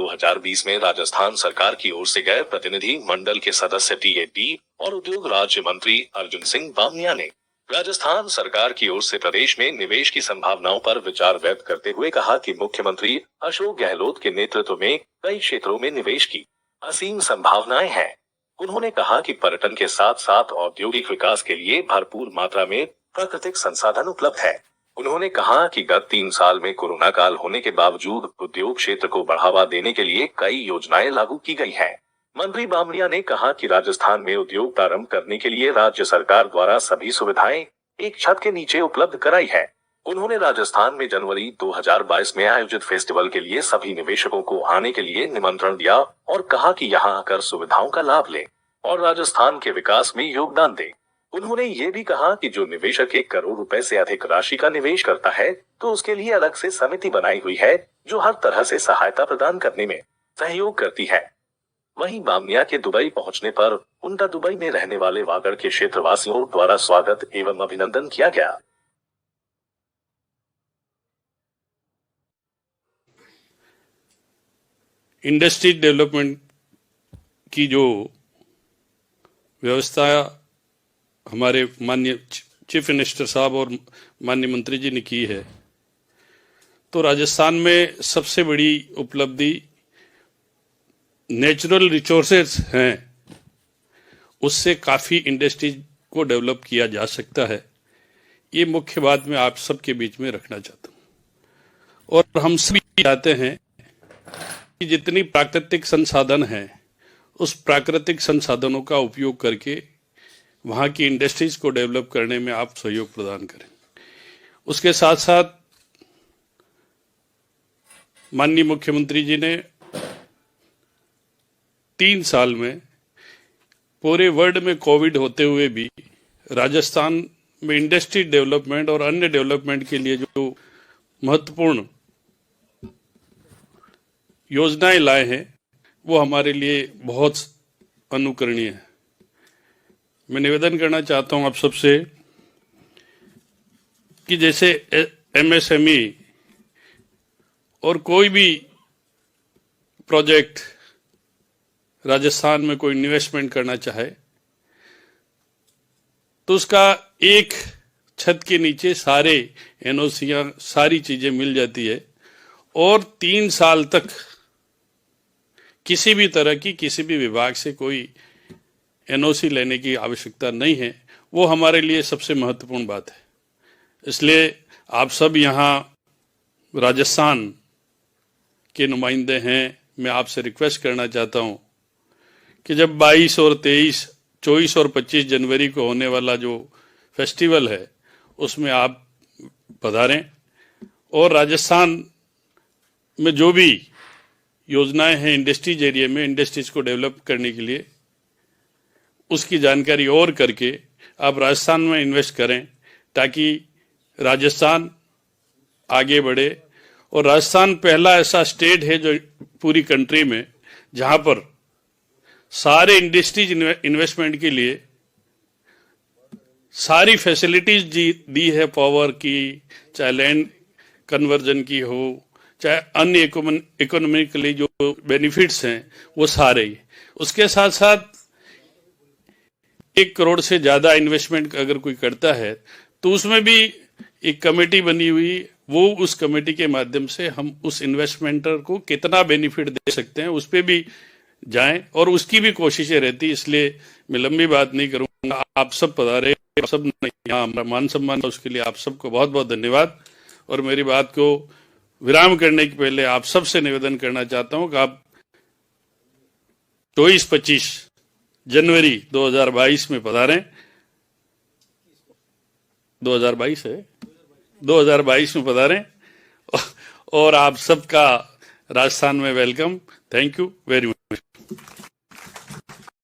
2020 में राजस्थान सरकार की ओर से गए प्रतिनिधि मंडल के सदस्य टीएडी और उद्योग राज्य मंत्री अर्जुन सिंह बामनिया ने राजस्थान सरकार की ओर से प्रदेश में निवेश की संभावनाओं पर विचार व्यक्त करते हुए कहा कि मुख्यमंत्री अशोक गहलोत के नेतृत्व में कई क्षेत्रों में निवेश की असीम संभावनाएं हैं। उन्होंने कहा कि पर्यटन के साथ साथ औद्योगिक विकास के लिए भरपूर मात्रा में प्राकृतिक संसाधन उपलब्ध है। उन्होंने कहा कि गत 3 साल में कोरोना काल होने के बावजूद उद्योग क्षेत्र को बढ़ावा देने के लिए कई योजनाएं लागू की गई हैं। मंत्री बामनिया ने कहा कि राजस्थान में उद्योग प्रारंभ करने के लिए राज्य सरकार द्वारा सभी सुविधाएं एक छत के नीचे उपलब्ध कराई है। उन्होंने राजस्थान में जनवरी 2022 में आयोजित फेस्टिवल के लिए सभी निवेशकों को आने के लिए निमंत्रण दिया और कहा कि यहां आकर सुविधाओं का लाभ लें और राजस्थान के विकास में योगदान दें। उन्होंने ये भी कहा कि जो निवेशक 1 करोड़ रुपए से अधिक राशि का निवेश करता है तो उसके लिए अलग से समिति बनाई हुई है जो हर तरह से सहायता प्रदान करने में सहयोग करती है। वहीं बामनिया के दुबई पहुंचने पर उनका दुबई में रहने वाले वागड़ के क्षेत्रवासियों द्वारा स्वागत एवं अभिनंदन किया गया। इंडस्ट्री डेवलपमेंट की जो व्यवस्था हमारे माननीय चीफ मिनिस्टर साहब और माननीय मंत्री जी ने की है, तो राजस्थान में सबसे बड़ी उपलब्धि नेचुरल रिसोर्सेज हैं, उससे काफ़ी इंडस्ट्रीज को डेवलप किया जा सकता है। ये मुख्य बात मैं आप सबके बीच में रखना चाहता हूँ। और हम सभी चाहते हैं कि जितनी प्राकृतिक संसाधन हैं उस प्राकृतिक संसाधनों का उपयोग करके वहाँ की इंडस्ट्रीज को डेवलप करने में आप सहयोग प्रदान करें। उसके साथ साथ माननीय मुख्यमंत्री जी ने 3 साल में पूरे वर्ल्ड में कोविड होते हुए भी राजस्थान में इंडस्ट्री डेवलपमेंट और अन्य डेवलपमेंट के लिए जो महत्वपूर्ण योजनाएं लाए हैं वो हमारे लिए बहुत अनुकरणीय है। मैं निवेदन करना चाहता हूं आप सबसे कि जैसे एमएसएमई और कोई भी प्रोजेक्ट राजस्थान में कोई इन्वेस्टमेंट करना चाहे तो उसका एक छत के नीचे सारे एनओसीयां सारी चीजें मिल जाती है और 3 साल तक किसी भी तरह की किसी भी विभाग से कोई एनओसी लेने की आवश्यकता नहीं है। वो हमारे लिए सबसे महत्वपूर्ण बात है। इसलिए आप सब यहाँ राजस्थान के नुमाइंदे हैं, मैं आपसे रिक्वेस्ट करना चाहता हूँ कि जब 22 और 23, 24 और 25 जनवरी को होने वाला जो फेस्टिवल है उसमें आप पधारें और राजस्थान में जो भी योजनाएं हैं इंडस्ट्रीज एरिया में इंडस्ट्रीज को डेवलप करने के लिए उसकी जानकारी और करके आप राजस्थान में इन्वेस्ट करें ताकि राजस्थान आगे बढ़े। और राजस्थान पहला ऐसा स्टेट है जो पूरी कंट्री में जहां पर सारे इंडस्ट्रीज इन्वेस्टमेंट के लिए सारी फैसिलिटीज दी है, पावर की, चाहे लैंड कन्वर्जन की हो, चाहे अन्य इकोनॉमिकली जो बेनिफिट्स हैं वो सारे ही। उसके साथ साथ 1 करोड़ से ज्यादा इन्वेस्टमेंट अगर कोई करता है तो उसमें भी एक कमेटी बनी हुई, वो उस कमेटी के माध्यम से हम उस इन्वेस्टमेंटर को कितना बेनिफिट दे सकते हैं उस पर भी जाएं और उसकी भी कोशिशें रहती। इसलिए मैं लंबी बात नहीं करूंगा, आप सब पधारे, आप सब यहाँ हमारा मान सम्मान, उसके लिए आप सबको बहुत बहुत धन्यवाद। और मेरी बात को विराम करने के पहले आप सबसे निवेदन करना चाहता हूं कि आप 24-25 जनवरी 2022 में पधारें। 2022 है, 2022 में पधारें और आप सबका राजस्थान में welcome. Thank you very much.